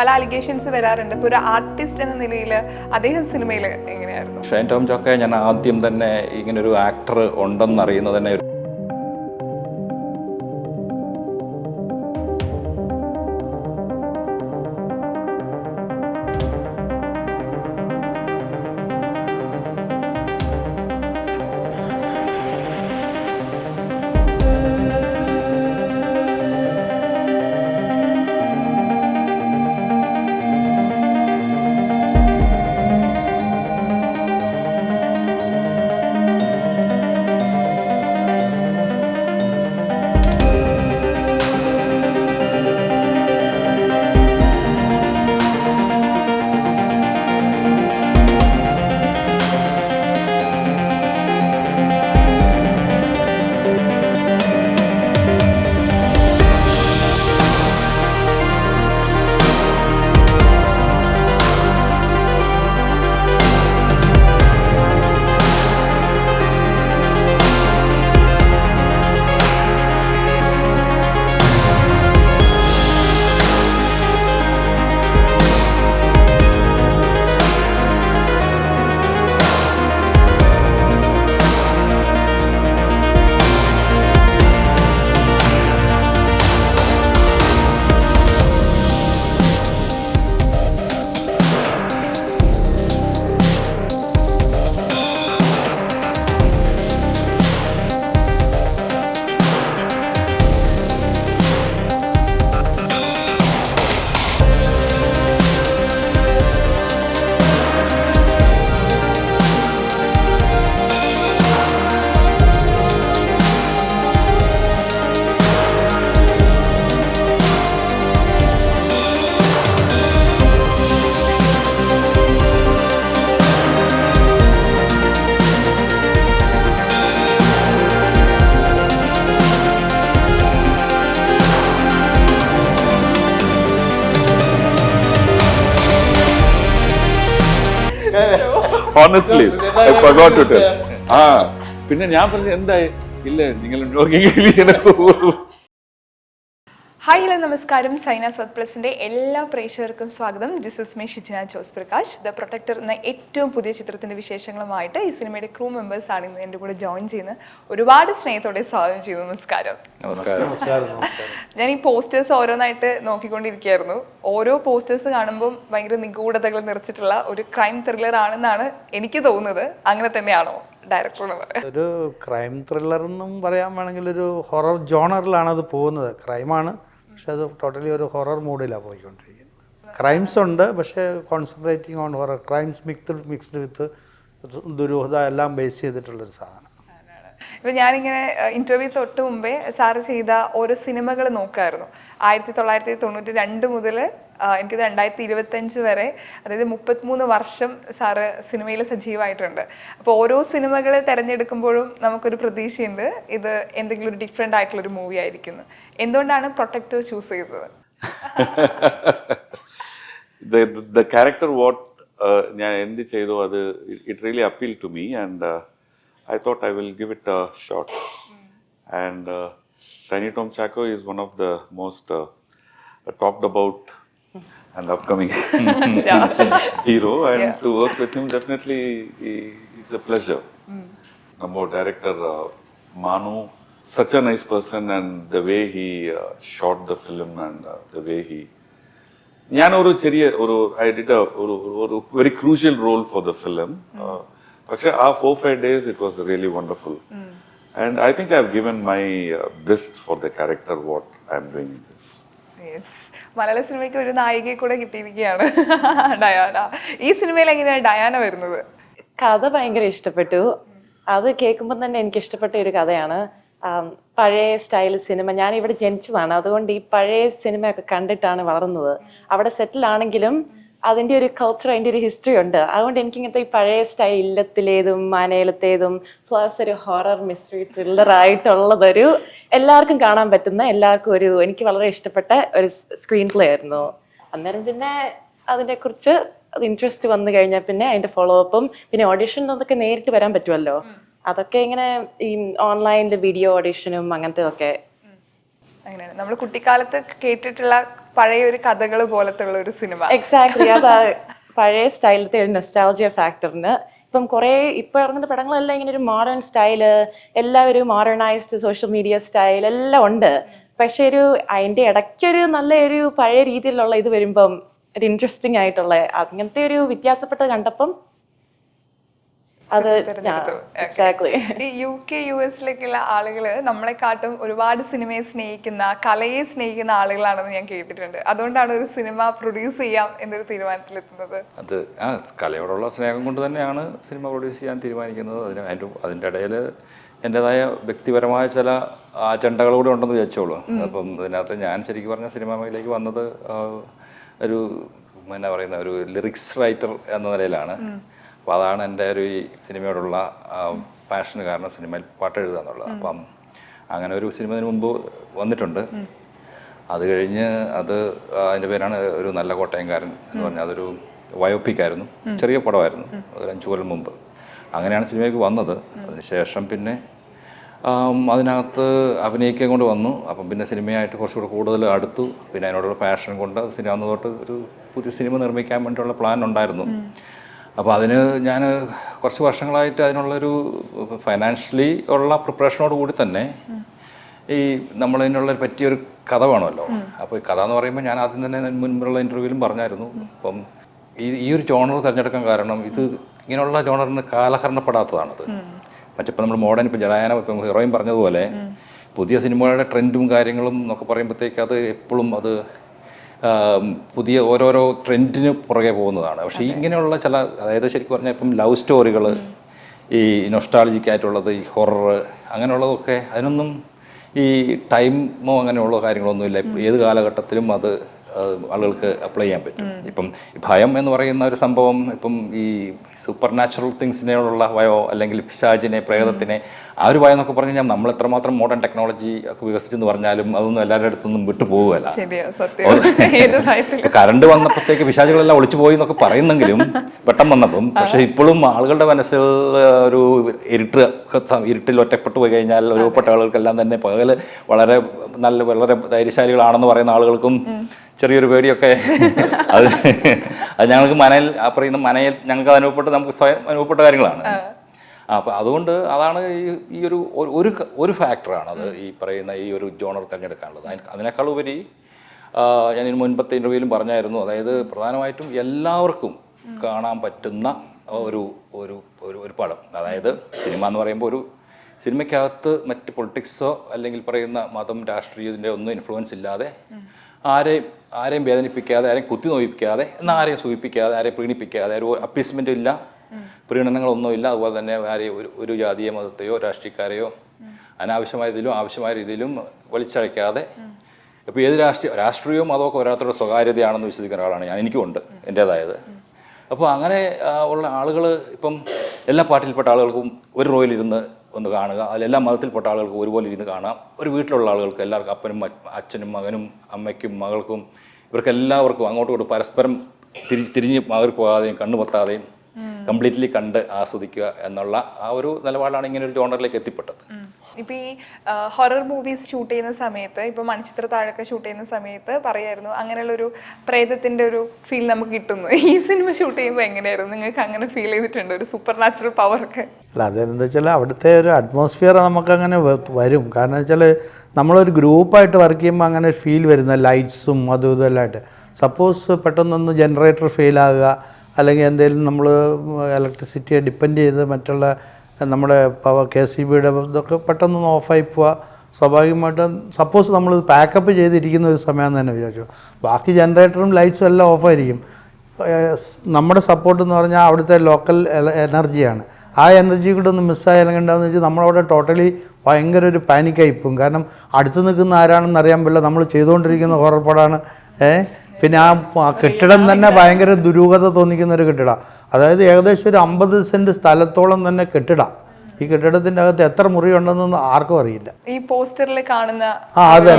പല അലിഗേഷൻസ് വരാറുണ്ട്. ഇപ്പോൾ ഒരു ആർട്ടിസ്റ്റ് എന്ന നിലയിൽ അദ്ദേഹം സിനിമയിൽ എങ്ങനെയായിരുന്നു? ഷൈൻ ടോം ചാക്കോയെ ഞാൻ ആദ്യം തന്നെ ഇങ്ങനൊരു ആക്ടർ ഉണ്ടെന്നറിയുന്നത് തന്നെ honestly I forgot to tell. പിന്നെ ഞാൻ പറഞ്ഞു എന്തായി ഇല്ല നിങ്ങൾ നോക്കിയെങ്കിൽ ഹായ് ഹലോ നമസ്കാരം. സൈന സൗത്ത് പ്ലസിന്റെ എല്ലാ പ്രേക്ഷകർക്കും സ്വാഗതം. This is me Shijina Jose Prakash. The protector എന്ന ഏറ്റവും പുതിയ ചിത്രത്തിന്റെ വിശേഷങ്ങളുമായിട്ട് ഈ സിനിമയുടെ ക്രൂ മെമ്പേഴ്സ് ആണ് ഇന്ന് എൻ്റെ കൂടെ ജോയിൻ ചെയ്യുന്നത്. ഒരുപാട് സ്നേഹത്തോടെ സ്വാഗതം ചെയ്യുന്നു. നമസ്കാരം. ഞാൻ ഈ പോസ്റ്റേഴ്സ് ഓരോന്നായിട്ട് നോക്കിക്കൊണ്ടിരിക്കുകയായിരുന്നു. ഓരോ പോസ്റ്റേഴ്സ് കാണുമ്പോൾ ഭയങ്കര നിഗൂഢതകൾ നിറച്ചിട്ടുള്ള ഒരു ക്രൈം ത്രില്ലർ ആണെന്നാണ് എനിക്ക് തോന്നുന്നത്. അങ്ങനെ തന്നെയാണോ ഡയറക്ടർ എന്ന് പറയാം? ഒരു ക്രൈം ത്രില്ലർ എന്നും പറയാൻ വേണമെങ്കിൽ ഒരു ഹൊറർ ജോണറിലാണ് അത് പോകുന്നത്. ക്രൈമാണ്, പക്ഷെ അത് ടോട്ടലി ഒരു ഹൊറർ മൂഡിലാണ് പോയിക്കൊണ്ടിരിക്കുന്നത്. ക്രൈംസ് ഉണ്ട്, പക്ഷേ concentrating on horror. Crimes mixed വിത്ത് ദുരൂഹത എല്ലാം ബേസ് ചെയ്തിട്ടുള്ളൊരു സാധനം. ഇപ്പം ഞാനിങ്ങനെ ഇന്റർവ്യൂ തൊട്ട് മുമ്പേ സാറ് ചെയ്ത ഓരോ സിനിമകൾ നോക്കായിരുന്നു. 1992 മുതൽ എനിക്കിത് 2025 വരെ, അതായത് 33 വർഷം സാറ് സിനിമയിൽ സജീവമായിട്ടുണ്ട്. അപ്പോൾ ഓരോ സിനിമകൾ തിരഞ്ഞെടുക്കുമ്പോഴും നമുക്കൊരു പ്രതീക്ഷയുണ്ട് ഇത് എന്തെങ്കിലും ഒരു ഡിഫറെൻ്റ് ആയിട്ടുള്ളൊരു മൂവി ആയിരിക്കുന്നു. എന്തുകൊണ്ടാണ് പ്രൊട്ടക്ടർ ചൂസ് ചെയ്തത്? the character what ഞാൻ എന്ത് ചെയ്തു അത് it really appealed to me and I thought I will give it a shot. And Shiny Tom Chacko is one of the most talked about and upcoming hero, and to work with him definitely it's a pleasure. Number director Manu, such a nice person, and the way he shot the film and the way he I did a very crucial role for the film. Actually, after 4-5 days, it was really wonderful. And I think I've given my best for the character what I'm doing in this. Yes. മലയാള സിനിമയ്ക്ക് ഒരു നായികയെ കൂടെ കിട്ടിയിരിക്കുകയാണ്, Diana. ഈ സിനിമയിൽ എങ്ങനെയാണ് Diana വരുന്നത്? കഥ ഭയങ്കര ഇഷ്ടപ്പെട്ടു. അത് കേൾക്കുമ്പോൾ തന്നെ എനിക്ക് ഇഷ്ടപ്പെട്ട ഒരു കഥയാണ്. പഴയ സ്റ്റൈൽ സിനിമ. ഞാൻ ഇവിടെ ജനിച്ചതാണ്, അതുകൊണ്ട് ഈ പഴയ സിനിമയൊക്കെ കണ്ടിട്ടാണ് വളർന്നത്. അവിടെ സെറ്റിൽ ആണെങ്കിലും അതിൻ്റെ ഒരു കൾച്ചർ, അതിൻ്റെ ഒരു ഹിസ്റ്ററി ഉണ്ട്. അതുകൊണ്ട് എനിക്കിങ്ങനത്തെ ഈ പഴയ സ്റ്റൈൽ ഇല്ലത്തിലേതും മനയിലത്തേതും പ്ലസ് ഒരു ഹൊറർ മിസ്റ്ററി ത്രില്ലർ ആയിട്ടുള്ളതൊരു എല്ലാവർക്കും കാണാൻ പറ്റുന്ന, എല്ലാവർക്കും ഒരു എനിക്ക് വളരെ ഇഷ്ടപ്പെട്ട ഒരു സ്ക്രീൻ പ്ലേ ആയിരുന്നു. അന്നേരം പിന്നെ അതിനെക്കുറിച്ച് അത് ഇൻട്രസ്റ്റ് വന്നു കഴിഞ്ഞാൽ പിന്നെ അതിൻ്റെ ഫോളോ അപ്പും പിന്നെ ഓഡിഷൻ അതൊക്കെ നേരിട്ട് വരാൻ പറ്റുമല്ലോ. അതൊക്കെ ഇങ്ങനെ ഈ ഓൺലൈനിൽ വീഡിയോ ഓഡിഷനും അങ്ങനത്തെ ഒക്കെ. അങ്ങനെയാണ് നമ്മൾ കുട്ടിക്കാലത്ത് കേട്ടിട്ടുള്ള പഴയ ഒരു കഥകൾ പോലത്തെ ഉള്ള ഒരു സിനിമ. എക്സാക്ട്ലി, അതാ പഴയ സ്റ്റൈലത്തെ ഒരു നെസ്റ്റാൾജിയ ഫാക്ടറിന്. ഇപ്പം കുറേ ഇപ്പം ഇറങ്ങുന്ന പടങ്ങളെല്ലാം ഇങ്ങനെ ഒരു മോഡേൺ സ്റ്റൈല്, എല്ലാവരും മോഡേണൈസ്ഡ് സോഷ്യൽ മീഡിയ സ്റ്റൈൽ എല്ലാം ഉണ്ട്. പക്ഷെ അതിൻ്റെ ഇടയ്ക്കൊരു നല്ല ഒരു പഴയ രീതിയിലുള്ള ഇത് വരുമ്പം ഒരു ഇൻട്രസ്റ്റിംഗ് ആയിട്ടുള്ള അങ്ങനത്തെ ഒരു വ്യത്യാസപ്പെട്ടത് കണ്ടപ്പം അത് എക്സാക്ട്ലി. ഈ UK US ആളുകള് നമ്മളെക്കാട്ടും ഒരുപാട് സിനിമയെ സ്നേഹിക്കുന്ന, കലയെ സ്നേഹിക്കുന്ന ആളുകളാണെന്ന് ഞാൻ കേട്ടിട്ടുണ്ട്. അതുകൊണ്ടാണ് ഒരു സിനിമ പ്രൊഡ്യൂസ് ചെയ്യാം എന്നൊരു തീരുമാനത്തിലെത്തുന്നത്. അത് കലയോടുള്ള സ്നേഹം കൊണ്ട് തന്നെയാണ് സിനിമ പ്രൊഡ്യൂസ് ചെയ്യാൻ തീരുമാനിക്കുന്നത്. അതിൻ്റെ ഇടയിൽ എൻ്റെതായ വ്യക്തിപരമായ ചില അജണ്ടകളൂടെ ഉണ്ടെന്ന് വിചാരിച്ചോളൂ. അപ്പം ഇതിനകത്ത് ഞാൻ ശരിക്കും പറഞ്ഞ സിനിമയിലേക്ക് വന്നത് ഒരു എന്നാ പറയുന്ന ഒരു ലിറിക്സ് റൈറ്റർ എന്ന നിലയിലാണ്. അപ്പോൾ അതാണ് എൻ്റെ ഒരു ഈ സിനിമയോടുള്ള പാഷന് കാരണം, സിനിമയിൽ പാട്ട് എഴുതുക എന്നുള്ളത്. അപ്പം അങ്ങനെ ഒരു സിനിമ മുമ്പ് വന്നിട്ടുണ്ട്. അത് കഴിഞ്ഞ് അതിൻ്റെ പേരാണ് ഒരു നല്ല കോട്ടയംകാരൻ എന്ന് പറഞ്ഞാൽ, അതൊരു ബയോപിക്കായിരുന്നു, ചെറിയ പടമായിരുന്നു, ഒരു 5 കൊല്ലം മുമ്പ്. അങ്ങനെയാണ് സിനിമയ്ക്ക് വന്നത്. അതിനുശേഷം പിന്നെ അതിനകത്ത് അഭിനയിക്കാൻ കൊണ്ട് വന്നു. അപ്പം പിന്നെ സിനിമയായിട്ട് കുറച്ചുകൂടെ കൂടുതൽ അടുത്തു. പിന്നെ അതിനോടുള്ള പാഷൻ കൊണ്ട് സിനിമ അന്ന് തൊട്ട് ഒരു പുതിയ സിനിമ നിർമ്മിക്കാൻ വേണ്ടിയുള്ള പ്ലാൻ ഉണ്ടായിരുന്നു. അപ്പോൾ അതിന് ഞാൻ കുറച്ച് വർഷങ്ങളായിട്ട് അതിനുള്ളൊരു ഫൈനാൻഷ്യലി ഉള്ള പ്രിപ്പറേഷനോട് കൂടി തന്നെ ഈ നമ്മളതിനുള്ള പറ്റിയൊരു കഥ വേണമല്ലോ. അപ്പോൾ ഈ കഥ എന്ന് പറയുമ്പോൾ ഞാൻ ആദ്യം തന്നെ മുൻപുള്ള ഇൻ്റർവ്യൂവിലും പറഞ്ഞായിരുന്നു. അപ്പം ഈ ഒരു ജോണർ തിരഞ്ഞെടുക്കാൻ കാരണം ഇത് ഇങ്ങനെയുള്ള ജോണറിന് കാലഹരണപ്പെടാത്തതാണത്. മറ്റിപ്പോൾ നമ്മൾ മോഡേൺ, ഇപ്പോൾ ജഡായന, ഇപ്പം ഹീറോയിൻ പറഞ്ഞതുപോലെ പുതിയ സിനിമകളുടെ ട്രെൻഡും കാര്യങ്ങളും എന്നൊക്കെ പറയുമ്പോഴത്തേക്ക് അത് എപ്പോഴും അത് പുതിയ ഓരോരോ ട്രെൻഡിന് പുറകെ പോകുന്നതാണ്. പക്ഷേ ഇങ്ങനെയുള്ള ചില, അതായത് ശരിക്കും പറഞ്ഞാൽ ഇപ്പം ലവ് സ്റ്റോറികൾ, ഈ നൊസ്റ്റാളജിക്കായിട്ടുള്ളത്, ഈ ഹൊറർ അങ്ങനെയുള്ളതൊക്കെ, അതിനൊന്നും ഈ ടൈമോ അങ്ങനെയുള്ള കാര്യങ്ങളൊന്നുമില്ല. ഏത് കാലഘട്ടത്തിലും അത് ആളുകൾക്ക് അപ്ലൈ ചെയ്യാൻ പറ്റും. ഇപ്പം ഭയം എന്ന് പറയുന്ന ഒരു സംഭവം, ഇപ്പം ഈ സൂപ്പർ നാച്ചുറൽ തിങ്സിനോടുള്ള ഭയോ അല്ലെങ്കിൽ പിശാചിനെ, പ്രേതത്തിനെ, ആ ഒരു ഭയം എന്നൊക്കെ പറഞ്ഞു കഴിഞ്ഞാൽ നമ്മൾ എത്രമാത്രം മോഡേൺ ടെക്നോളജി ഒക്കെ വികസിച്ചെന്ന് പറഞ്ഞാലും അതൊന്നും എല്ലാവരുടെ അടുത്തൊന്നും വിട്ടു പോകുകയല്ല. കറണ്ട് വന്നപ്പോഴത്തേക്ക് പിശാചുകളെല്ലാം ഒളിച്ചു പോയി എന്നൊക്കെ പറയുന്നെങ്കിലും പെട്ടെന്ന് വന്നപ്പം, പക്ഷെ ഇപ്പോഴും ആളുകളുടെ മനസ്സിൽ ഒരു ഇരുട്ടിൽ ഒറ്റപ്പെട്ടു പോയി കഴിഞ്ഞാൽ ഒരുപ്പെട്ട ആളുകൾക്കെല്ലാം തന്നെ പകല് വളരെ ധൈര്യശാലികളാണെന്ന് പറയുന്ന ആളുകൾക്കും ചെറിയൊരു പേടിയൊക്കെ അത് ഞങ്ങൾക്ക് മനയിൽ, ആ പറയുന്ന മനയിൽ ഞങ്ങൾക്ക് അനുഭവപ്പെട്ട് നമുക്ക് സ്വയം അനുഭവപ്പെട്ട കാര്യങ്ങളാണ്. അപ്പോൾ അതുകൊണ്ട് അതാണ് ഈ ഒരു ഫാക്ടറാണ് അത് ഈ പറയുന്ന ഈ ഒരു ജോണർ തിരഞ്ഞെടുക്കാനുള്ളത്. അതിനേക്കാൾ ഉപരി ഞാൻ ഇതിന് മുൻപത്തെ ഇൻ്റർവ്യൂവിലും പറഞ്ഞായിരുന്നു, അതായത് പ്രധാനമായിട്ടും എല്ലാവർക്കും കാണാൻ പറ്റുന്ന ഒരു പടം. അതായത് സിനിമ എന്ന് പറയുമ്പോൾ ഒരു സിനിമയ്ക്കകത്ത് മറ്റ് പൊളിറ്റിക്സോ അല്ലെങ്കിൽ പറയുന്ന മതം, രാഷ്ട്രീയത്തിൻ്റെ ഒന്നും ഇൻഫ്ലുവൻസ് ഇല്ലാതെ, ആരെയും വേദനിപ്പിക്കാതെ, ആരെയും കുത്തി നോയിപ്പിക്കാതെ, എന്നാൽ ആരെയും സൂചിപ്പിക്കാതെ, ആരെയും പ്രീണിപ്പിക്കാതെ, ഒരു അപ്പീസ്മെൻറ്റും ഇല്ല, പ്രീണനങ്ങളൊന്നുമില്ല. അതുപോലെ തന്നെ ആരെയും ഒരു ജാതീയ മതത്തെയോ രാഷ്ട്രീയക്കാരെയോ അനാവശ്യമായ രീതിയിലും ആവശ്യമായ രീതിയിലും വലിച്ചഴയ്ക്കാതെ, ഇപ്പോൾ ഏത് രാഷ്ട്രീയവും മതമൊക്കെ ഓരോരുത്തരുടെ സ്വകാര്യതയാണെന്ന് വിശ്വസിക്കുന്ന ഒരാളാണ് ഞാൻ. എനിക്കുമുണ്ട് എൻ്റേതായത്. അപ്പോൾ അങ്ങനെ ഉള്ള ആളുകൾ, ഇപ്പം എല്ലാ പാർട്ടിയിൽപ്പെട്ട ആളുകൾക്കും ഒരു റോയിലിരുന്ന് ഒന്ന് കാണുക, അതിലെല്ലാ മതത്തിൽപ്പെട്ട ആളുകൾക്ക് ഒരുപോലെ ഇരുന്ന് കാണാം. ഒരു വീട്ടിലുള്ള ആളുകൾക്ക് എല്ലാവർക്കും, അപ്പനും അച്ഛനും മകനും അമ്മയ്ക്കും മകൾക്കും, ഇവർക്കെല്ലാവർക്കും അങ്ങോട്ടും ഇങ്ങോട്ടും പരസ്പരം തിരിഞ്ഞ് മാറി പോകാതെയും കണ്ണു പൊത്താതെയും കംപ്ലീറ്റ്ലി കണ്ട് ആസ്വദിക്കുക എന്നുള്ള ആ ഒരു നിലപാടാണ് ഇങ്ങനെ ഒരു ജോണറിലേക്ക് എത്തിപ്പെട്ടത്. ഇപ്പം ഈ ഹൊറർ മൂവീസ് ഷൂട്ട് ചെയ്യുന്ന സമയത്ത്, ഇപ്പോൾ മണിച്ചിത്ര താഴൊക്കെ ഷൂട്ട് ചെയ്യുന്ന സമയത്ത് പറയായിരുന്നു അങ്ങനെയുള്ളൊരു പ്രേതത്തിൻ്റെ ഒരു ഫീൽ നമുക്ക് കിട്ടുന്നു. ഈ സിനിമ ഷൂട്ട് ചെയ്യുമ്പോൾ എങ്ങനെയായിരുന്നു? നിങ്ങൾക്ക് അങ്ങനെ ഫീൽ ചെയ്തിട്ടുണ്ട് ഒരു സൂപ്പർ നാച്ചുറൽ പവറൊക്കെ? അല്ല, അതെന്താ വെച്ചാൽ അവിടുത്തെ ഒരു അറ്റ്മോസ്ഫിയർ നമുക്കങ്ങനെ വരും. കാരണം വെച്ചാൽ നമ്മളൊരു ഗ്രൂപ്പായിട്ട് വർക്ക് ചെയ്യുമ്പോൾ അങ്ങനെ ഫീൽ വരുന്ന ലൈറ്റ്സും അതും ഇതെല്ലാം ആയിട്ട്. സപ്പോസ് പെട്ടെന്നൊന്ന് ജനറേറ്റർ ഫെയിലാകുക, അല്ലെങ്കിൽ എന്തെങ്കിലും നമ്മൾ ഇലക്ട്രിസിറ്റിയെ ഡിപ്പെൻഡ് ചെയ്ത് മറ്റുള്ള നമ്മുടെ പവർ KCBയുടെ ഇതൊക്കെ പെട്ടെന്നൊന്ന് ഓഫായി പോവുക സ്വാഭാവികമായിട്ടും. സപ്പോസ് നമ്മൾ പാക്കപ്പ് ചെയ്തിരിക്കുന്ന ഒരു സമയം തന്നെ വിചാരിച്ചു, ബാക്കി ജനറേറ്ററും ലൈറ്റ്സും എല്ലാം ഓഫായിരിക്കും. നമ്മുടെ സപ്പോർട്ട് എന്ന് പറഞ്ഞാൽ അവിടുത്തെ ലോക്കൽ എനർജിയാണ്. ആ എനർജി കൂടെ ഒന്ന് മിസ്സായി അല്ലെങ്കിൽ എന്താണെന്ന് വെച്ചാൽ നമ്മളവിടെ ടോട്ടലി ഭയങ്കര ഒരു പാനിക്കായി പോകും. കാരണം അടുത്ത് നിൽക്കുന്ന ആരാണെന്ന് അറിയാൻ പറ്റില്ല. നമ്മൾ ചെയ്തുകൊണ്ടിരിക്കുന്ന ഹൊറർ പടമാണ്. പിന്നെ ആ കെട്ടിടം തന്നെ ഭയങ്കര ദുരൂഹത തോന്നിക്കുന്ന ഒരു കെട്ടിടം. അതായത് ഏകദേശം ഒരു 50 സെൻറ്റ് സ്ഥലത്തോളം തന്നെ കെട്ടിടം. ഈ കെട്ടിടത്തിൻ്റെ അകത്ത് എത്ര മുറി ഉണ്ടെന്നൊന്നും ആർക്കും അറിയില്ല. ഈ പോസ്റ്ററിൽ കാണുന്ന അതെ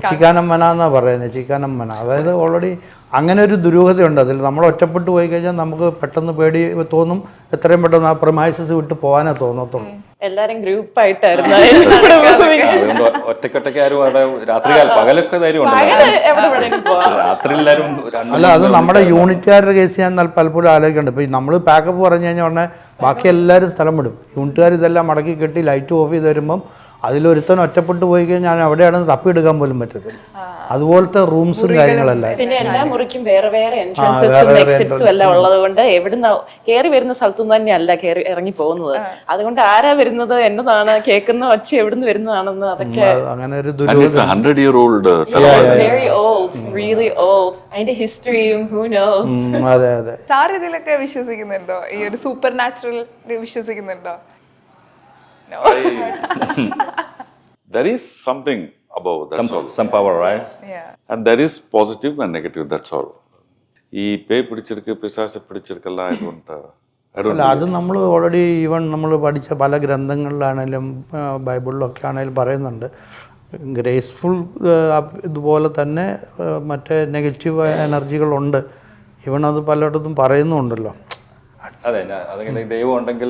ചിക്കാനമ്മന എന്നാ പറയുന്നത്, ചിക്കാനമ്മന. അതായത് ഓൾറെഡി അങ്ങനെ ഒരു ദുരൂഹതയുണ്ട് അതിൽ. നമ്മൾ ഒറ്റപ്പെട്ടു പോയി കഴിഞ്ഞാൽ നമുക്ക് പെട്ടെന്ന് പേടി തോന്നും. എത്രയും പെട്ടെന്ന് ആ പ്രമൈസസ് വിട്ട് പോകാനേ തോന്നത്തുള്ളൂ. എല്ലാരും ഗ്രൂപ്പായിട്ടായിരുന്നു അതുകൊണ്ട് ഒറ്റക്കൊറ്റയ്ക്ക് ആരും അവിടെ പകലൊക്കെ ധൈര്യം ഉണ്ടല്ലോ. രാത്രി എല്ലാവരും അല്ല, അത് നമ്മുടെ യൂണിറ്റുകാരുടെ കേസ് ഞാൻ പലപ്പോഴും ആലോചിക്കുന്നുണ്ട്. ഇപ്പോൾ നമ്മൾ പാക്കപ്പ് പറഞ്ഞു കഴിഞ്ഞാൽ ഉടനെ ബാക്കി എല്ലാവരും സ്ഥലം വിടും. യൂണിറ്റുകാർ ഇതെല്ലാം മടക്കി കെട്ടി ലൈറ്റ് ഓഫ് ചെയ്ത് വരുമ്പം അതിലൊരുത്തൻ ഒറ്റപ്പെട്ട് പോയി കഴിഞ്ഞാൽ അവിടെയാണ് തപ്പിയെടുക്കാൻ പോലും പറ്റത്തില്ല. അതുപോലത്തെ റൂംസും കാര്യങ്ങളെല്ലാം. പിന്നെ എല്ലാ മുറിക്കും വേറെ വേറെ എൻട്രൻസസും എക്സിറ്റ്സും എല്ലാം ഉള്ളത് കൊണ്ട് എവിടുന്ന് കയറി വരുന്ന സ്ഥലത്തുനിന്ന് തന്നെയല്ല കയറി ഇറങ്ങി പോകുന്നത്. അതുകൊണ്ട് ആരാ വരുന്നത്, എന്നതാണ് കേൾക്കുന്ന ഒച്ച എവിടുന്ന് വരുന്നതാണെന്ന് അതൊക്കെ അങ്ങനെ ഒരു 100-year-old very old, really old. അതിന്റെ ഹിസ്റ്ററിയും who knows. അതെ അതെ. സാർ ഇതിലൊക്കെ വിശ്വസിക്കുന്നുണ്ടോ? ഈ ഒരു സൂപ്പർ നാച്ചുറൽ വിശ്വസിക്കുന്നുണ്ടോ? No. There is something above, that's all. some power, right? Yeah. And there is positive and negative, that's all. ഈ പേയ് പിടിച്ചിരിക്ക് പിശാച് പിടിച്ചിരിക്കല്ല I don't അല്ല, അത് നമ്മൾ ഓൾറെഡി ഈവൻ നമ്മൾ പഠിച്ച പല ഗ്രന്ഥങ്ങളിലാണേലും ബൈബിളിലൊക്കെ ആണെങ്കിലും പറയുന്നുണ്ട്. ഗ്രേസ്ഫുൾ ഇതുപോലെ തന്നെ മറ്റേ നെഗറ്റീവ് എനർജികളുണ്ട്. ഈവൻ അത് പലയിടത്തും പറയുന്നുണ്ടല്ലോ. അതെ, അതങ്ങനെ ദൈവം ഉണ്ടെങ്കിൽ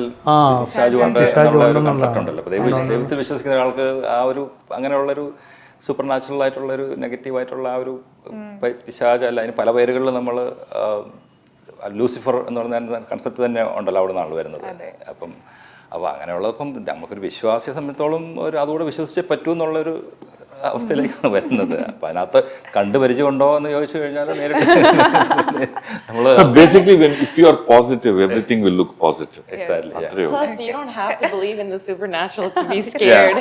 കൺസെപ്റ്റ് ഉണ്ടല്ലോ. ദൈവത്തിൽ വിശ്വസിക്കുന്ന ഒരാൾക്ക് ആ ഒരു അങ്ങനെയുള്ളൊരു സൂപ്പർ നാച്ചുറൽ ആയിട്ടുള്ള ഒരു നെഗറ്റീവ് ആയിട്ടുള്ള ആ ഒരു പിശാച് അല്ല, അതിന് പല പേരുകളിൽ നമ്മൾ ലൂസിഫർ എന്ന് പറഞ്ഞ കൺസെപ്റ്റ് തന്നെ ഉണ്ടല്ലോ, അവിടെ നിന്നാണ് വരുന്നത്. അപ്പോൾ അങ്ങനെയുള്ളപ്പം നമുക്കൊരു വിശ്വാസിയെ സംബന്ധിച്ചോളം അതുകൂടെ വിശ്വസിച്ചേ പറ്റൂ എന്നുള്ളൊരു അവസ്ഥയിലേക്കാണ് വരുന്നത്. അപ്പം അതിനകത്ത് കണ്ടുപരിചയമുണ്ടോ എന്ന് ചോദിച്ചു കഴിഞ്ഞാൽ നേരിട്ട് നമ്മൾ basically if you are positive, everything will look positive. Exactly. Plus, you don't have to believe in the supernatural to be scared.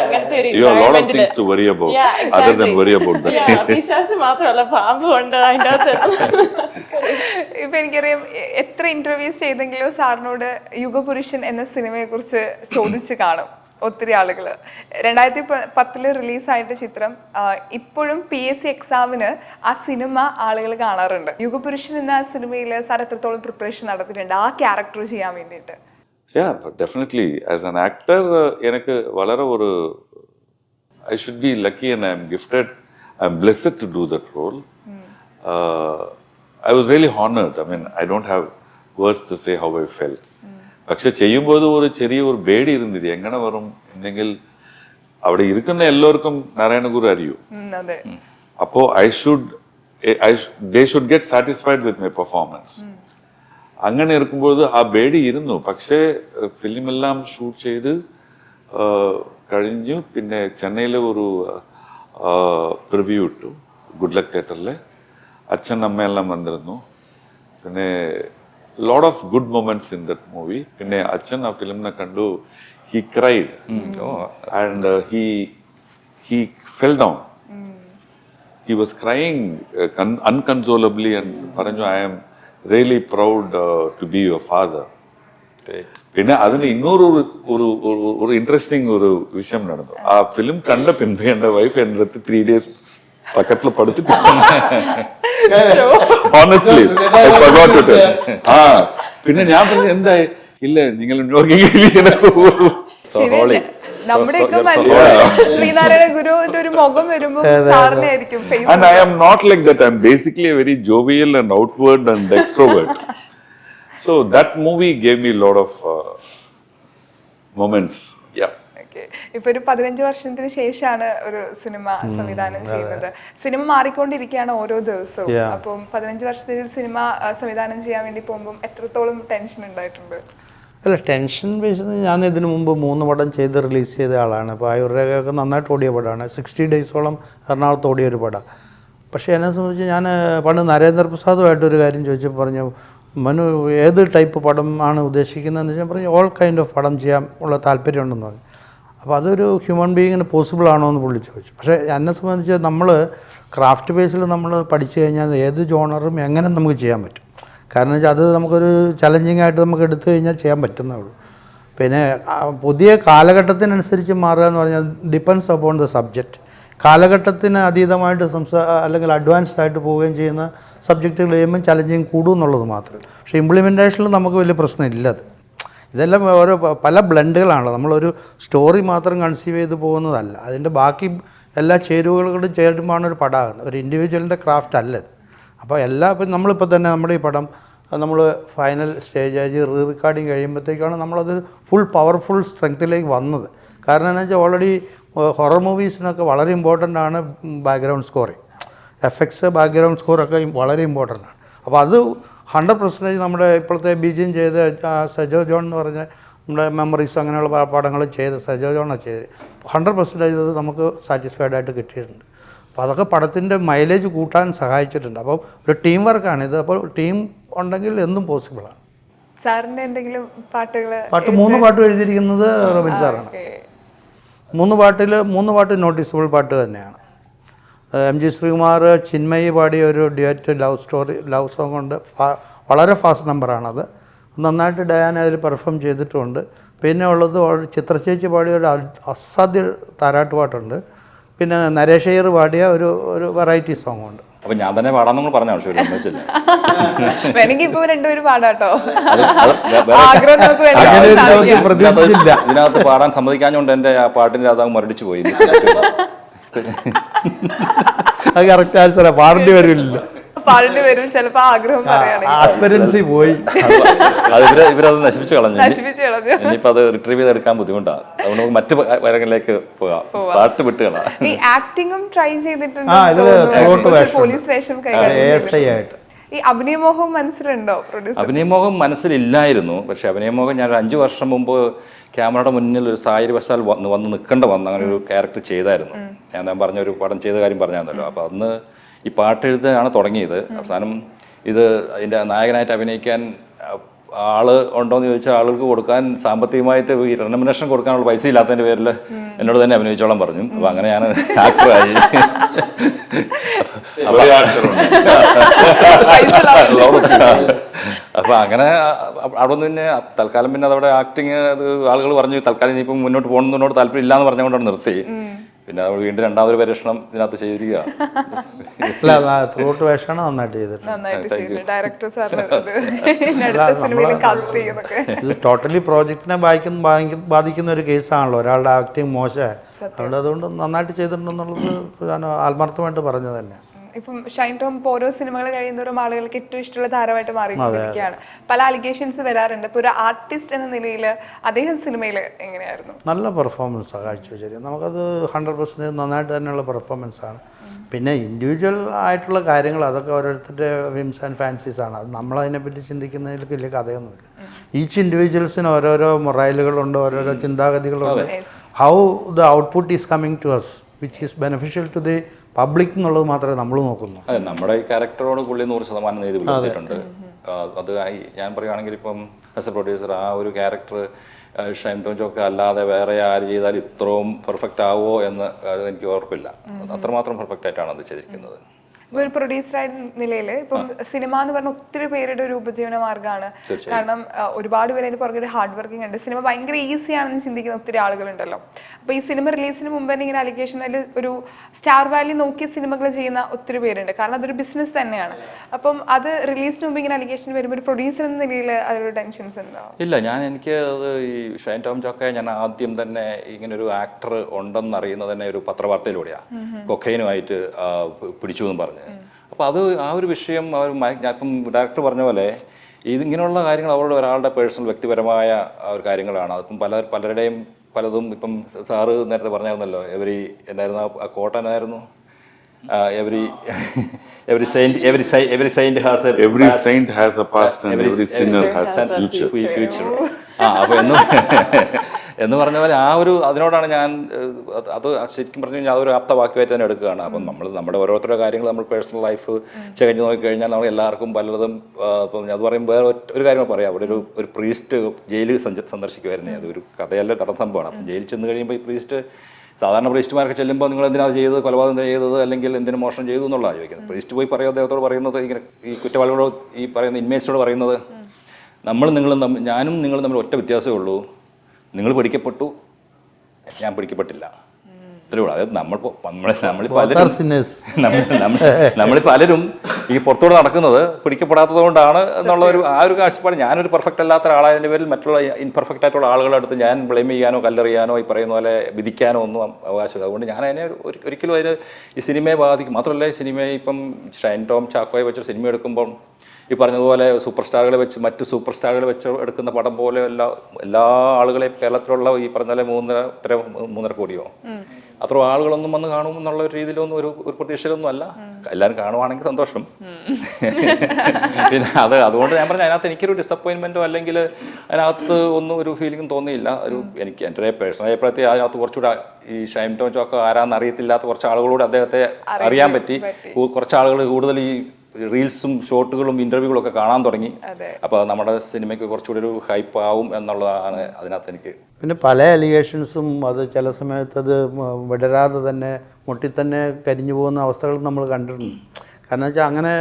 അങ്ങനത്തെ ഒരു You have a lot of things to worry about other than worry about that. വിശ്വാസം മാത്രമല്ല, പാമ്പ് കൊണ്ട് അതിൻ്റെ അകത്ത്. ഇപ്പൊ എനിക്കറിയാം, എത്ര ഇന്റർവ്യൂസ് ചെയ്തെങ്കിലും സാറിനോട് യുഗപുരുഷൻ എന്ന സിനിമയെ കുറിച്ച് ചോദിച്ചു കാണും ഒത്തിരി ആളുകൾ. 2010 റിലീസായിട്ട് ചിത്രം ഇപ്പോഴും PSC എക്സാമിന് ആ സിനിമ ആളുകൾ കാണാറുണ്ട്. യുഗപുരുഷൻ എന്ന സിനിമയിൽ സാർ എത്രത്തോളം പ്രിപ്പറേഷൻ നടത്തിയിട്ടുണ്ട് ആ ക്യാരക്ടർ ചെയ്യാൻ വേണ്ടിയിട്ട്? Yeah, but definitely as an actor எனக்கு വളരെ ഒരു I should be lucky and I'm gifted, I'm blessed to do that role. I was really honored. I mean, I don't have words to say how I felt. പക്ഷെ ചെയ്യുമ്പോൾ ഒരു ചെറിയ ഒരു പേടി ഇരുന്നത് എങ്ങനെ വരും എന്നെങ്കിൽ അവിടെ ഇരിക്കുന്ന എല്ലാവർക്കും നാരായണഗുരു അറിയൂ. അപ്പോൾ they should get satisfied with my performance. അങ്ങനെ ഇരിക്കുമ്പോൾ ആ പേടി ഇരുന്നു. പക്ഷേ ഫിലിമെല്ലാം ഷൂട്ട് ചെയ്ത് കഴിഞ്ഞു. പിന്നെ ചെന്നൈയിലെ ഒരു പ്രിവ്യൂ ഇട്ടു ഗുഡ് ലക്ക് തിയേറ്ററിൽ. അച്ഛൻ അമ്മയെല്ലാം വന്നിരുന്നു. പിന്നെ lot of good moments in that movie. പിന്നെ അച്ഛൻ ആ ഫിലിമിനെ കണ്ടു, he cried and he fell down. He was crying unconsolably and പറഞ്ഞു I am really proud to be your father. പിന്നെ അതിന് ഇന്നൊരു ഒരു ഇൻട്രസ്റ്റിംഗ് ഒരു വിഷയം നടന്നു. ആ ഫിലിം കണ്ട പിന്നെ എൻ്റെ വൈഫ് എൻ്റെ അടുത്ത് 3 days പക്കത്തിൽ പടുത്തിട്ട് honestly I forgot to tell. പിന്നെ ഞാൻ പറഞ്ഞു എന്തായി ഇല്ല നിങ്ങൾ നമ്മുടെയൊക്കെ ശ്രീനാരായണ ഗുരുവിന്റെ ഒരു മുഖം വരുമ്പോൾ സാറിനെ ആയിരിക്കും. And I am not like that. I am basically a very jovial and outward and extrovert. So that movie gave me a lot of moments. Yeah. ഇപ്പൊ ഒരു 15 വർഷത്തിന് ശേഷമാണ് ഒരു സിനിമ സംവിധാനം ചെയ്യുന്നത്. സിനിമ മാറിക്കൊണ്ടിരിക്കുകയാണ് ഓരോ ദിവസവും. അപ്പം 15 വർഷത്തിൽ ഒരു സിനിമ സംവിധാനം ചെയ്യാൻ വേണ്ടി പോകുമ്പോൾ എത്രത്തോളം ടെൻഷൻ ഉണ്ടായിട്ടുണ്ട്? അല്ല, ടെൻഷൻ ബേസ് ഞാൻ ഇതിനു മുമ്പ് 3 പടം ചെയ്ത് റിലീസ് ചെയ്ത ആളാണ്. അപ്പോൾ ആയുർവേദമൊക്കെ നന്നായിട്ട് ഓടിയ പടമാണ്. 60 ഡേയ്സോളം എറണാകുളത്ത് ഓടിയ ഒരു പടം. പക്ഷേ എന്നെ സംബന്ധിച്ച് ഞാൻ പണ്ട് നരേന്ദ്രപ്രസാദുമായിട്ടൊരു കാര്യം ചോദിച്ചപ്പോൾ പറഞ്ഞു, മനു ഏത് ടൈപ്പ് പടം ആണ് ഉദ്ദേശിക്കുന്നതെന്ന് വെച്ചാൽ പറഞ്ഞു ഓൾ കൈൻഡ് ഓഫ് പടം ചെയ്യാൻ ഉള്ള താല്പര്യമുണ്ടെന്ന് പറഞ്ഞു. അപ്പോൾ അതൊരു ഹ്യൂമൻ ബീയിങ്ങിന് പോസിബിൾ ആണോ എന്ന് പുള്ളി ചോദിച്ചു. പക്ഷേ എന്നെ സംബന്ധിച്ച് നമ്മൾ ക്രാഫ്റ്റ് ബേസിൽ നമ്മൾ പഠിച്ചു കഴിഞ്ഞാൽ ഏത് ജോണറും എങ്ങനെ നമുക്ക് ചെയ്യാൻ പറ്റും. കാരണം വെച്ചാൽ അത് നമുക്കൊരു ചലഞ്ചിങ് ആയിട്ട് നമുക്ക് എടുത്തു കഴിഞ്ഞാൽ ചെയ്യാൻ പറ്റുന്നേ ഉള്ളൂ. പിന്നെ പുതിയ കാലഘട്ടത്തിനനുസരിച്ച് മാറുക എന്ന് പറഞ്ഞാൽ ഡിപ്പെൻഡ്സ് അപ്പോൺ ദ സബ്ജക്റ്റ്. കാലഘട്ടത്തിന് അതീതമായിട്ട് അല്ലെങ്കിൽ അഡ്വാൻസ്ഡ് ആയിട്ട് പോവുകയും ചെയ്യുന്ന സബ്ജക്റ്റുകൾ ചെയ്യുമ്പോൾ ചലഞ്ചിങ് കൂടും എന്നുള്ളത് മാത്രമേ. പക്ഷേ ഇംപ്ലിമെൻറ്റേഷനിൽ നമുക്ക് വലിയ പ്രശ്നമില്ലത്. ഇതെല്ലാം ഓരോ പല ബ്ലെൻഡുകളാണല്ലോ. നമ്മളൊരു സ്റ്റോറി മാത്രം കൺസീവ് ചെയ്ത് പോകുന്നതല്ല, അതിൻ്റെ ബാക്കി എല്ലാ ചേരുവകളും ചേരുമ്പോഴാണ് ഒരു പടമാകുന്നത്. ഒരു ഇൻഡിവിജ്വലിൻ്റെ ക്രാഫ്റ്റ് അല്ലത്. അപ്പോൾ ഇപ്പം നമ്മളിപ്പോൾ തന്നെ നമ്മുടെ ഈ പടം നമ്മൾ ഫൈനൽ സ്റ്റേജ് റീ റെക്കോർഡിങ് കഴിയുമ്പോഴത്തേക്കാണ് നമ്മളത് ഫുൾ പവർഫുൾ സ്ട്രെങ്ത്തിലേക്ക് വന്നത്. കാരണം എന്താ വെച്ചാൽ ഓൾറെഡി ഹൊറർ മൂവീസിനൊക്കെ വളരെ ഇമ്പോർട്ടൻ്റ് ആണ് ബാക്ക്ഗ്രൗണ്ട് സ്കോറിങ്, എഫക്ട്സ്, ബാക്ക്ഗ്രൗണ്ട് സ്കോറൊക്കെ വളരെ ഇമ്പോർട്ടൻ്റ് ആണ്. അപ്പോൾ അത് 100% നമ്മുടെ ഇപ്പോഴത്തെ ബീജിയം ചെയ്ത സജോ ജോൺ എന്ന് പറഞ്ഞ നമ്മുടെ മെമ്മറീസ് അങ്ങനെയുള്ള പടങ്ങൾ ചെയ്ത് സജോ ജോണാണ് ചെയ്തത്. 100% അത് നമുക്ക് സാറ്റിസ്ഫൈഡ് ആയിട്ട് കിട്ടിയിട്ടുണ്ട്. അപ്പോൾ അതൊക്കെ പടത്തിൻ്റെ മൈലേജ് കൂട്ടാൻ സഹായിച്ചിട്ടുണ്ട്. അപ്പോൾ ഒരു ടീം വർക്കാണിത്. അപ്പോൾ ടീം ഉണ്ടെങ്കിൽ എന്തും പോസിബിളാണ്. സാറിന്റെ എന്തെങ്കിലും പാട്ടുകൾ? 3 പാട്ട് എഴുതിയിരിക്കുന്നത് റോബിൻ സാറാണ്. 3 പാട്ട് നോട്ടീസബിൾ പാട്ട് തന്നെയാണ്. MG ശ്രീകുമാർ ചിന്മയി പാടിയ ഒരു ഡ്യുവറ്റ് ലവ് സോങ് ഉണ്ട്. വളരെ ഫാസ്റ്റ് നമ്പറാണത്. നന്നായിട്ട് ഡയാന അതിൽ പെർഫോം ചെയ്തിട്ടുമുണ്ട്. പിന്നെ ഉള്ളത് ചിത്രചേച്ചി പാടിയ ഒരു അസാധ്യ താരാട്ട് പാട്ടുണ്ട്. പിന്നെ നരേഷ് അയ്യർ പാടിയ ഒരു വെറൈറ്റി സോങ് ഉണ്ട്. അപ്പൊ ഞാൻ തന്നെ പാടാൻ നമ്മൾ പറഞ്ഞ ആവശ്യമില്ല. വേണമെങ്കിൽ ഇപ്പൊ രണ്ടുപേരും പാടാട്ടോ. ഇതിനകത്ത് പാടാൻ സമ്മതിക്കാഞ്ഞുകൊണ്ട് എന്റെ ആ പാട്ടിന്റെ അതാവും മരടിച്ചു പോയി. അത് കറക്റ്റ് ആൻസറാ. പാടേണ്ടി വരില്ല, പാടേണ്ടി വരും ചിലപ്പോ. ആഗ്രഹം ആസ്പിരൻസി പോയി. ഇവരത് നശിപ്പിച്ചു കളഞ്ഞു. ഇനിയിപ്പോ അത് റിട്രീവ് ചെയ്തെടുക്കാൻ ബുദ്ധിമുട്ടാണ്. അതുകൊണ്ട് നമുക്ക് മറ്റു കാര്യങ്ങളിലേക്ക് പോകാം. പാട്ട് വിട്ടുകളാ. ഈ ആക്ടിങ്ങും ട്രൈ ചെയ്തിട്ടുണ്ട്. പോലീസ് വേഷം ആയിട്ട്. ഈ അഭിനയമോഹം മനസ്സിലുണ്ടോ? അഭിനയമോഹം മനസ്സിലില്ലായിരുന്നു. പക്ഷെ അഭിനയമോഹം ഞാൻ 5 വർഷം മുമ്പ് ക്യാമറയുടെ മുന്നിൽ ഒരു സാഹചര്യവശാൽ വന്ന് നിൽക്കേണ്ട അങ്ങനെ ഒരു ക്യാരക്ടർ ചെയ്തായിരുന്നു. ഞാൻ പറഞ്ഞ ഒരു പടം ചെയ്ത കാര്യം പറഞ്ഞായിരുന്നല്ലോ. അപ്പോൾ അന്ന് ഈ പാട്ടെഴുതാണ് തുടങ്ങിയത്. അവസാനം ഇത് അതിൻ്റെ നായകനായിട്ട് അഭിനയിക്കാൻ ആള് ഉണ്ടോയെന്ന് ചോദിച്ചാൽ ആളുകൾക്ക് കൊടുക്കാൻ സാമ്പത്തികമായിട്ട് ഈ റെമ്യൂണറേഷൻ കൊടുക്കാനുള്ള പൈസ ഇല്ലാത്തതിൻ്റെ പേരിൽ എന്നോട് തന്നെ അഭിനയിച്ചോളാൻ പറഞ്ഞു. അപ്പോൾ അങ്ങനെ ഞാൻ ആക്ടറായി. അപ്പോൾ അങ്ങനെ അവിടെ നിന്ന് പിന്നെ തൽക്കാലം പിന്നെ അതവിടെ ആക്ടിങ് അത് ആളുകൾ പറഞ്ഞു തൽക്കാലം ഇനിയിപ്പം മുന്നോട്ട് പോകണമെന്നോട് താല്പര്യം ഇല്ലാന്ന് പറഞ്ഞുകൊണ്ടാണ് നിർത്തി. പിന്നെ നമ്മൾ വീണ്ടും രണ്ടാമതൊരു പരീക്ഷണം ഇതിനകത്ത് ചെയ്തിരിക്കുക. ഇത് ടോട്ടലി പ്രോജക്റ്റിനെ ബാധിക്കുന്ന ഒരു കേസാണല്ലോ. ഒരാളുടെ ആക്ടിങ് മോശം, അതുകൊണ്ട് നന്നായിട്ട് ചെയ്തിട്ടുണ്ടെന്നുള്ളത് ഞാൻ ആത്മാർത്ഥമായിട്ട് പറഞ്ഞത് തന്നെ. ഇപ്പം ഷൈൻ ടോം ഇപ്പോൾ ഓരോ സിനിമകൾ കഴിയുന്നവരും ആളുകൾക്ക് ഏറ്റവും ഇഷ്ടമുള്ള താരമായിട്ട് മാറിക്കൊണ്ടിരിക്കുകയാണ്. പല അലിഗേഷൻസ് വരാറുണ്ട്. ഇപ്പോൾ ഒരു ആർട്ടിസ്റ്റ് എന്ന നിലയിൽ അദ്ദേഹം സിനിമയിൽ എങ്ങനെയായിരുന്നു? നല്ല പെർഫോമൻസാണ് കാഴ്ചവെച്ചത്. നമുക്കത് 100% നന്നായിട്ട് തന്നെയുള്ള പെർഫോമൻസാണ്. പിന്നെ ഇൻഡിവിജ്വൽ ആയിട്ടുള്ള കാര്യങ്ങൾ അതൊക്കെ ഓരോരുത്തരുടെ വിംസ് ആൻഡ് ഫാൻസീസ് ആണ്. അത് നമ്മളതിനെപ്പറ്റി ചിന്തിക്കുന്നതിൽ വലിയ കഥയൊന്നുമില്ല. ഈച്ച് ഇൻഡിവിജ്വൽസിന് ഓരോരോ മൊറൈലുകളുണ്ട്, ഓരോരോ ചിന്താഗതികളുണ്ട്. How the output is coming to us which is beneficial to the public എന്നുള്ളത് മാത്രമേ നമ്മൾ നോക്കുന്നു. അതെ, നമ്മുടെ ഈ ക്യാരക്ടറോട് പുള്ളി 100% നീതി പുലർത്തിയിട്ടുണ്ട്. അത് ഞാൻ പറയുകയാണെങ്കിൽ ഇപ്പം ആസ് എ പ്രൊഡ്യൂസർ ആ ഒരു ക്യാരക്ടർ ഷൈൻ ടോം ജോക്ക് അല്ലാതെ വേറെ ആര് ചെയ്താൽ ഇത്രയും പെർഫെക്റ്റ് ആവുമോ എന്ന് എനിക്ക് ഉറപ്പില്ല. അത്രമാത്രം പെർഫെക്റ്റ് ആയിട്ടാണ് അത് ചെയ്തിരിക്കുന്നത്. ഒരു പ്രൊഡ്യൂസറായിട്ട് നിലയിൽ ഇപ്പം സിനിമ എന്ന് പറഞ്ഞ ഒത്തിരി പേരുടെ ഒരു ഉപജീവന മാർഗ്ഗമാണ്. കാരണം ഒരുപാട് പേര് അതിന് പുറകെ ഹാർഡ് വർക്കിംഗ് ഉണ്ട്. സിനിമ ഭയങ്കര ഈസി ആണെന്ന് ചിന്തിക്കുന്ന ഒത്തിരി ആളുകളുണ്ടല്ലോ. അപ്പോൾ ഈ സിനിമ റിലീസിന് മുമ്പ് തന്നെ ഇങ്ങനെ അലിഗേഷൻ, അതിൽ ഒരു സ്റ്റാർ വാല്യൂ നോക്കി സിനിമകൾ ചെയ്യുന്ന ഒത്തിരി പേരുണ്ട്. കാരണം അതൊരു ബിസിനസ് തന്നെയാണ്. അപ്പം അത് റിലീസിന് മുമ്പ് ഇങ്ങനെ അലിഗേഷൻ വരുമ്പോൾ ഒരു പ്രൊഡ്യൂസർ എന്ന നിലയിൽ അതൊരു ടെൻഷൻസ് ഉണ്ടോ? ഇല്ല, എനിക്ക് അത് ഈ ഷൈൻ ടോം ജോക്കെ ഞാൻ ആദ്യം തന്നെ ഇങ്ങനെ ഒരു ആക്ടർ ഉണ്ടെന്ന് അറിയുന്നത് തന്നെ ഒരു പത്രവാർത്തയിലൂടെയാണ്. കൊക്കൈനുമായിട്ട് പിടിച്ചു എന്ന് പറഞ്ഞ്. അപ്പോൾ അത് ആ ഒരു വിഷയം ഇപ്പം ഡയറക്ടർ പറഞ്ഞ പോലെ ഇതിങ്ങനെയുള്ള കാര്യങ്ങൾ അവരുടെ ഒരാളുടെ പേഴ്സണൽ വ്യക്തിപരമായ ഒരു കാര്യങ്ങളാണ്. അതിപ്പം പലരുടെയും പലതും ഇപ്പം സാറ് നേരത്തെ പറഞ്ഞായിരുന്നല്ലോ, എന്തായിരുന്നു ആ കോട്ടനായിരുന്നു, every saint has a past and every sinner has a future. അപ്പോൾ എന്ന് പറഞ്ഞ പോലെ ആ ഒരു അതിനോടാണ് ഞാൻ അത് ശരിക്കും പറഞ്ഞു കഴിഞ്ഞാൽ അതൊരു ആപ്തവാക്യമായിട്ട് തന്നെ എടുക്കുകയാണ്. അപ്പം നമ്മുടെ ഓരോരുത്തരുടെ കാര്യങ്ങൾ നമ്മൾ പേഴ്സണൽ ലൈഫ് ചകഞ്ഞ് നോക്കിക്കഴിഞ്ഞാൽ നമ്മൾ എല്ലാവർക്കും പലതും ഇപ്പം അത് പറയുമ്പോൾ വേറെ ഒരു കാര്യം പറയാം. അവിടെ ഒരു പ്രീസ്റ്റ് ജയിലിൽ സന്ദർശിക്കുമായിരുന്നേ. അതൊരു കഥയല്ല, നടന്ന സംഭവമാണ്. അപ്പം ജയിലിൽ ചെന്ന് കഴിയുമ്പോൾ ഈ പ്രീസ്റ്റ് സാധാരണ പ്രീസ്റ്റുമാരൊക്കെ ചെല്ലുമ്പോൾ നിങ്ങൾ എന്തിനാണ് ചെയ്തത്, കൊലപാതകം ചെയ്തത്, അല്ലെങ്കിൽ എന്തിനു മോഷണം ചെയ്തു എന്നുള്ളതാണ് ചോദിക്കുന്നത്. പ്രീസ്റ്റ് പോയി പറയുക അദ്ദേഹത്തോട് പറയുന്നത് ഇങ്ങനെ ഈ കുറ്റവാളികളോട് ഈ പറയുന്ന ഇൻമേറ്റ്സോട് പറയുന്നത് ഞാനും നിങ്ങളും തമ്മിൽ ഒറ്റ വ്യത്യാസമേ ഉള്ളൂ, നിങ്ങൾ പിടിക്കപ്പെട്ടു, ഞാൻ പിടിക്കപ്പെട്ടില്ല. ഇത്രയേ ഉള്ളൂ. അതായത് നമ്മളിൽ പലരും ഈ പുറത്തോട് നടക്കുന്നത് പിടിക്കപ്പെടാത്തത് കൊണ്ടാണ് എന്നുള്ള ആ ഒരു കാഴ്ചപ്പാട്. ഞാനൊരു പെർഫെക്റ്റ് അല്ലാത്ത ഒരാളായതിൻ്റെ പേരിൽ മറ്റുള്ള ഇൻപെർഫെക്റ്റ് ആയിട്ടുള്ള ആളുകളുടെ അടുത്ത് ഞാൻ ബ്ലെയിം ചെയ്യാനോ കല്ലെറിയാനോ ഈ പറയുന്ന പോലെ വിധിക്കാനോ ഒന്നും അവകാശമില്ല. അതുകൊണ്ട് ഞാൻ അതിനെ ഒരിക്കലും അതിന് ഈ സിനിമയെ ബാധിക്കും. മാത്രമല്ല ഈ സിനിമയെ ഇപ്പം ഷൈൻ ടോം ചാക്കോയെ വെച്ചൊരു സിനിമ എടുക്കുമ്പോൾ ഈ പറഞ്ഞതുപോലെ സൂപ്പർ സ്റ്റാറുകളെ വെച്ച് മറ്റ് സൂപ്പർ സ്റ്റാറുകളെ വെച്ച് എടുക്കുന്ന പടം പോലെ എല്ലാ ആളുകളെയും കേരളത്തിലുള്ള ഈ പറഞ്ഞ പോലെ 3.5 കോടിയോ അത്ര ആളുകളൊന്നും വന്ന് കാണും എന്നുള്ള ഒരു രീതിയിലൊന്നും ഒരു പ്രതീക്ഷയിലൊന്നും അല്ല. എല്ലാവരും കാണുവാണെങ്കിൽ സന്തോഷം. പിന്നെ അതുകൊണ്ട് ഞാൻ പറഞ്ഞ അതിനകത്ത് എനിക്കൊരു ഡിസപ്പോയിൻമെൻറ്റോ അല്ലെങ്കിൽ അതിനകത്ത് ഒന്നും ഒരു ഫീലിംഗും തോന്നിയില്ല. എനിക്ക് എൻ്റെ പേഴ്സണൽ അഭിപ്രായത്തിൽ അതിനകത്ത് കുറച്ചുകൂടെ ഈ ഷൈൻ ടോം ചോക്ക് ആരാന്ന് അറിയത്തില്ലാത്ത കുറച്ച് ആളുകളോട് അദ്ദേഹത്തെ അറിയാൻ പറ്റി. കുറച്ച് ആളുകൾ കൂടുതൽ ഈ റീൽസും ഷോർട്ടുകളും ഇന്റർവ്യൂകളും ഒക്കെ കാണാൻ തുടങ്ങി. അപ്പോൾ നമ്മുടെ സിനിമയ്ക്ക് കുറച്ചുകൂടി ഒരു ഹൈപ്പ് ആവും എന്നുള്ളതാണ് അതിനകത്ത് എനിക്ക്. പിന്നെ പല അലിഗേഷൻസും അത് ചില സമയത്ത് അത് വിടരാതെ തന്നെ മുട്ടിത്തന്നെ കരിഞ്ഞു പോകുന്ന അവസ്ഥകൾ നമ്മൾ കണ്ടിട്ടുണ്ട്. കാരണം വെച്ചാൽ അങ്ങനെ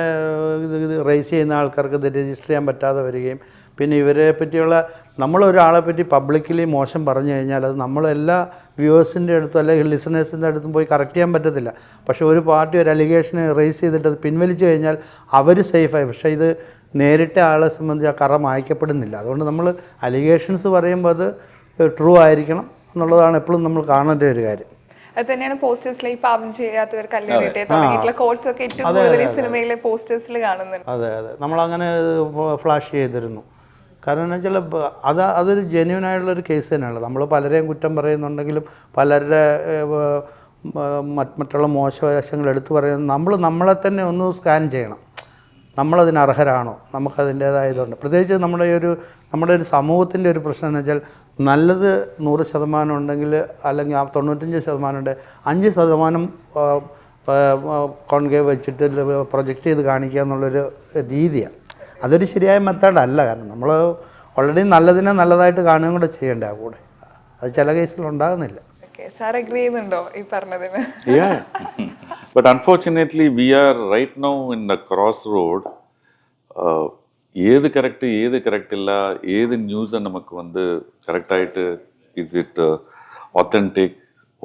ഇത് റേസ് ചെയ്യുന്ന ആൾക്കാർക്ക് ഇത് രജിസ്റ്റർ ചെയ്യാൻ പറ്റാതെ വരികയും പിന്നെ ഇവരെ പറ്റിയുള്ള നമ്മളൊരാളെ പറ്റി പബ്ലിക്കലി മോശം പറഞ്ഞു കഴിഞ്ഞാൽ അത് നമ്മളെല്ലാ വ്യൂവേഴ്സിൻ്റെ അടുത്തും അല്ലെങ്കിൽ ലിസണേഴ്സിൻ്റെ അടുത്തും പോയി കറക്റ്റ് ചെയ്യാൻ പറ്റത്തില്ല. പക്ഷേ ഒരു പാർട്ടി ഒരു അലിഗേഷനെ റേസ് ചെയ്തിട്ട് അത് പിൻവലിച്ചു കഴിഞ്ഞാൽ അവർ സേഫായി. പക്ഷേ ഇത് നേരിട്ട ആളെ സംബന്ധിച്ച് ആ കറ മായ്ക്കപ്പെടുന്നില്ല. അതുകൊണ്ട് നമ്മൾ അലിഗേഷൻസ് പറയുമ്പോൾ അത് ട്രൂ ആയിരിക്കണം എന്നുള്ളതാണ് എപ്പോഴും നമ്മൾ കാണേണ്ട ഒരു കാര്യം. അത് തന്നെയാണ് പോസ്റ്റേഴ്സിൽ ഈ പാപം ചെയ്യാത്തവർ കല്ലേറിയിട്ട് തുടങ്ങിയിട്ടുള്ള കോട്സ് ഒക്കെ ഏറ്റവും കൂടുതൽ ഈ സിനിമയിലെ പോസ്റ്റേഴ്സിൽ കാണുന്നുണ്ട്. അതെ അതെ, നമ്മളങ്ങനെ ഫ്ലാഷ് ചെയ്തിരുന്നു. കാരണം എന്ന് വെച്ചാൽ അതൊരു ജെന്യൂൻ ആയിട്ടുള്ളൊരു കേസ് തന്നെയാണ്. നമ്മൾ പലരെയും കുറ്റം പറയുന്നുണ്ടെങ്കിലും പലരുടെ മറ്റുള്ള മോശവശങ്ങൾ എടുത്തു പറയുന്നത് നമ്മളെ തന്നെ ഒന്ന് സ്കാൻ ചെയ്യണം. നമ്മളതിന് അർഹരാണോ, നമുക്കതിൻ്റേതായതുണ്ട്. പ്രത്യേകിച്ച് നമ്മുടെ ഒരു സമൂഹത്തിൻ്റെ ഒരു പ്രശ്നം എന്ന് വെച്ചാൽ നല്ലത് 100% ഉണ്ടെങ്കിൽ അല്ലെങ്കിൽ ആ 95% ഉണ്ട്, 5% കോൺകേവ് വെച്ചിട്ട് പ്രൊജക്റ്റ് ചെയ്ത് കാണിക്കുക എന്നുള്ളൊരു രീതിയാണ്. അതൊരു ശരിയായ മെത്തേഡല്ല. കാരണം നമ്മൾ ഓൾറെഡി നല്ലതിനെ നല്ലതായിട്ട് കാണുകയും കൂടെ ചെയ്യേണ്ട ആ കൂടെ. അത് ചില കേസിൽ ഉണ്ടാകുന്നില്ല. സാർ അഗ്രി ചെയ്യുന്നുണ്ടോ ഈ പറഞ്ഞതിന്? Yeah. But unfortunately, we are right now in the crossroad. ഏത് കറക്റ്റ് ഇല്ല, ഏത് ന്യൂസ് നമുക്ക് കറക്റ്റായിട്ട് ഇസ് ഇറ്റ് ഒത്തൻറ്റിക്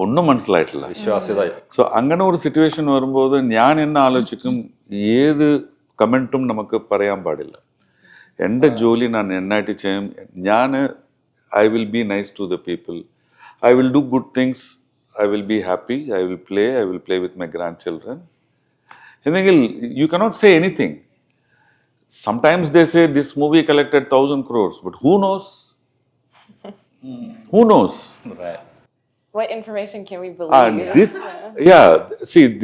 ഒന്നും മനസ്സിലായിട്ടില്ല, വിശ്വാസ്യത. സോ അങ്ങനെ ഒരു സിറ്റുവേഷൻ വരുമ്പോൾ ഞാൻ എന്നെ ആലോചിക്കും, ഏത് കമൻറ്റും നമുക്ക് പറയാൻ പാടില്ല. എൻ്റെ ജോലി ഞാൻ നന്നായിട്ട് ചെയ്യും. I will be nice to the people. I will do good things. I will be happy. I will play with my grandchildren. You cannot say anything. Sometimes they say this movie collected 1,000 crores, but who knows? Who knows? Right. What information can we believe?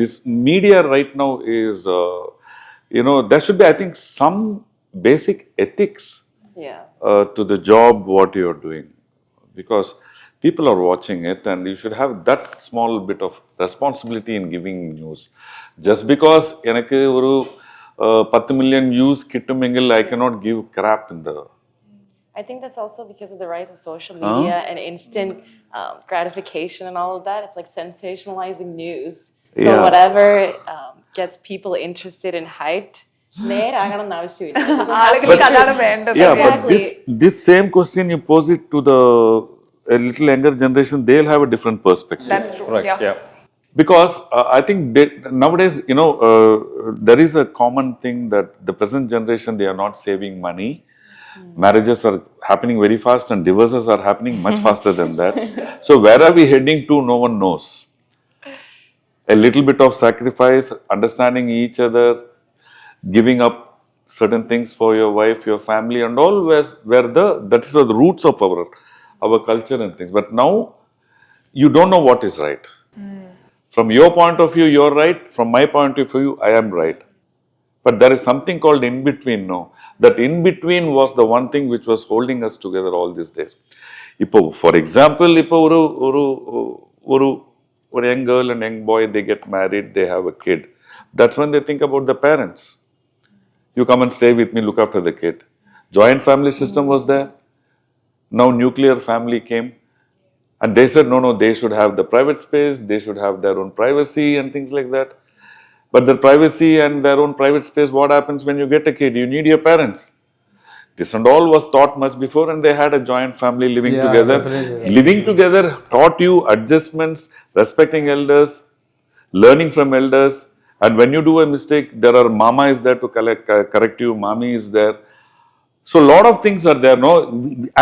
This media right now is, there should be, I think, some basic ethics to the job what you are doing, because people are watching it, and you should have that small bit of responsibility in giving news. Just because enakku oru 10 million views kittumengil, I cannot give crap in the. I think that's also because of the rise of social media and instant gratification and all of that. It's like sensationalizing news. So whatever gets people interested and hyped, നേരാകണമെന്ന് ആവശ്യമില്ല. ആളുകൾക്ക് അതാണ് വേണ്ടത്. But this same question you pose it to a little younger generation, they'll have a different perspective. That's true. Right. Yeah. Because I think nowadays, there is a common thing that the present generation, they are not saving money. Marriages are happening very fast and divorces are happening much faster than that. So where are we heading to? No one knows. A little bit of sacrifice, understanding each other, giving up certain things for your wife, your family, and all that is the roots of our culture and things. But now you don't know what is right. From your point of view, you're right. From my point of view, I am right. But there is something called in between. No, that in between was the one thing which was holding us together all these days. For example, a young girl and young boy, they get married, they have a kid. That's when they think about the parents. You come and stay with me, look after the kid. Joint family system was there. Now nuclear family came. And they said, no, they should have the private space, they should have their own privacy and things like that. But their privacy and their own private space, what happens when you get a kid? You need your parents. This and all was taught much before, and they had a joint family living together. Definitely. Living together taught you adjustments, respecting elders, learning from elders. And when you do a mistake, there are mama is there to correct you, mommy is there. So a lot of things are there. No,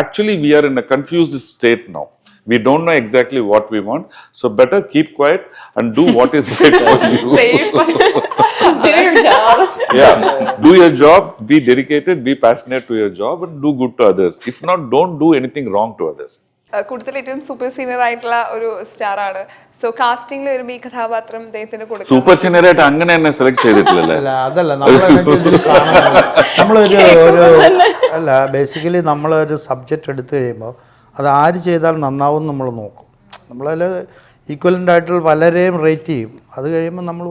actually we are in a confused state now. We don't know exactly what we want. So better keep quiet and do what is right for you. Safe. Just do your job. Yeah, do your job, be dedicated, be passionate to your job, and do good to others. If not, don't do anything wrong to others. കൂടുതൽ ഏറ്റവും super senior ആയിട്ടുള്ള ഒരു star ആണ്. So കാസ്റ്റിംഗിൽ വരുമ്പോൾ ഈ കഥാപാത്രം അദ്ദേഹത്തിന് കൊടുക്കും. സൂപ്പർ സീനിയർ ആയിട്ട് അങ്ങനെ തന്നെ സെലക്ട് ചെയ്തിട്ടില്ലല്ലേ? അല്ല അതല്ല നമ്മളൊരു അല്ല ബേസിക്കലി നമ്മളൊരു സബ്ജക്റ്റ് എടുത്തു കഴിയുമ്പോൾ അത് ആര് ചെയ്താൽ നന്നാവും നമ്മൾ നോക്കും. നമ്മളതിൽ ഈക്വലൻ്റ് ആയിട്ടുള്ള പലരെയും റേറ്റ് ചെയ്യും. അത് കഴിയുമ്പോൾ നമ്മൾ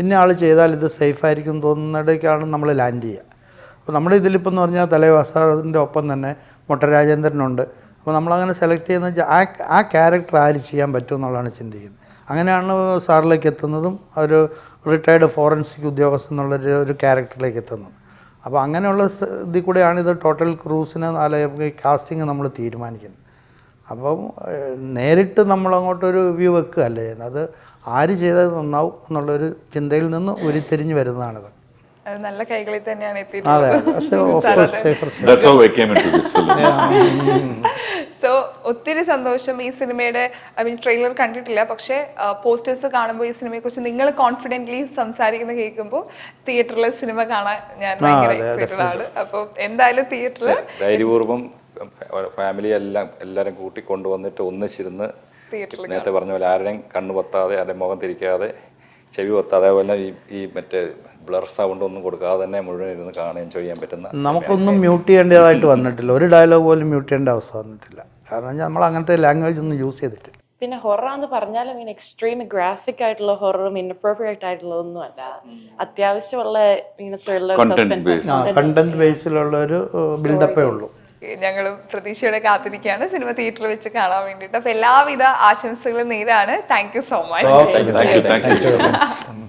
ഇന്ന ആൾ ചെയ്താൽ ഇത് സേഫ് ആയിരിക്കും തോന്നുന്നിടയ്ക്കാണ് നമ്മൾ ലാൻഡ് ചെയ്യുക. അപ്പോൾ നമ്മുടെ ഇതിലിപ്പോൾ എന്ന് പറഞ്ഞാൽ തലൈവാസാറിൻ്റെ ഒപ്പം തന്നെ മൊട്ടരാജേന്ദ്രനുണ്ട്. അപ്പോൾ നമ്മളങ്ങനെ സെലക്ട് ചെയ്യുന്ന ആ ക്യാരക്ടർ ആര് ചെയ്യാൻ പറ്റും എന്നുള്ളതാണ് ചിന്തിക്കുന്നത്. അങ്ങനെയാണ് സാറിലേക്ക് എത്തുന്നതും ഒരു റിട്ടയർഡ് ഫോറൻസിക് ഉദ്യോഗസ്ഥൻ എന്നുള്ളൊരു ക്യാരക്ടറിലേക്ക് എത്തുന്നത്. അപ്പോൾ അങ്ങനെയുള്ള ഇതിൽ കൂടെയാണ് ഇത് ടോട്ടൽ ക്രൂസിന് അല്ലെങ്കിൽ കാസ്റ്റിംഗ് നമ്മൾ തീരുമാനിക്കുന്നത്. അപ്പം നേരിട്ട് നമ്മളങ്ങോട്ടൊരു വ്യൂ വെക്കുകയല്ലേ ചെയ്യുന്നത്. അത് ആര് ചെയ്തത് നന്നാവും എന്നുള്ളൊരു ചിന്തയിൽ നിന്ന് ഉരുത്തിരിഞ്ഞ് വരുന്നതാണിത്. അത് നല്ല കൈകളിൽ തന്നെയാണ് അതെ, That's how I came into this film. So ഒത്തിരി സന്തോഷം. ഈ സിനിമയുടെ ട്രെയിലർ കണ്ടിട്ടില്ല, പക്ഷേ പോസ്റ്റേഴ്സ് കാണുമ്പോൾ ഈ സിനിമയെക്കുറിച്ച് നിങ്ങൾ കോൺഫിഡൻ്റ്ലി സംസാരിക്കുന്ന കേൾക്കുമ്പോൾ തിയേറ്ററിലെ സിനിമ കാണാൻ ഞാൻ ഭയങ്കര എക്സൈറ്റഡ് ആണ്. അപ്പോൾ എന്തായാലും തിയേറ്ററിൽ ധൈര്യപൂർവ്വം ഫാമിലി എല്ലാവരും കൂട്ടിക്കൊണ്ടുവന്നിട്ട് ഒന്നിച്ചിരുന്ന് നേരത്തെ പറഞ്ഞ പോലെ ആരുടെയും കണ്ണ് പൊത്താതെ ആരുടെയും മുഖം തിരിക്കാതെ ചെവി പൊത്താതെ അതേപോലെ ഈ മറ്റേ ബ്ലർ സൗണ്ട് ഒന്നും കൊടുക്കാതെ തന്നെ മുഴുവൻ ഇരുന്ന് കാണാൻ എൻജോയ് ചെയ്യാൻ പറ്റുന്ന, നമുക്കൊന്നും മ്യൂട്ട് ചെയ്യേണ്ടതായിട്ട് വന്നിട്ടില്ല. ഒരു ഡയലോഗ് പോലും മ്യൂട്ട് ചെയ്യേണ്ട അവസ്ഥ വന്നിട്ടില്ല. കാരണം നമ്മൾ അങ്ങനത്തെ ലാംഗ്വേജ് ഒന്നും യൂസ് ചെയ്തിട്ടില്ല. പിന്നെ ഹൊറർ എന്ന് പറഞ്ഞാലും ഇങ്ങനെ എക്സ്ട്രീം ഗ്രാഫിക് ആയിട്ടുള്ള ഹൊററും ഇൻഅപ്രോപ്രിയേറ്റ് ആയിട്ടുള്ളതൊന്നും അല്ല. അത്യാവശ്യമുള്ള ഇങ്ങനെ ത്രില്ലർ, കണ്ടന്റ് ബേസിലുള്ള ഒരു ബിൽഡപ്പേ ഉള്ളൂ. ഞങ്ങളും പ്രതീക്ഷയോടെ കാത്തിരിക്കുകയാണ് സിനിമ തിയേറ്ററിൽ വെച്ച് കാണാൻ വേണ്ടിയിട്ട്. അപ്പോൾ എല്ലാവിധ ആശംസകളും നേരാണ്. Thank you so much. Thank you so much.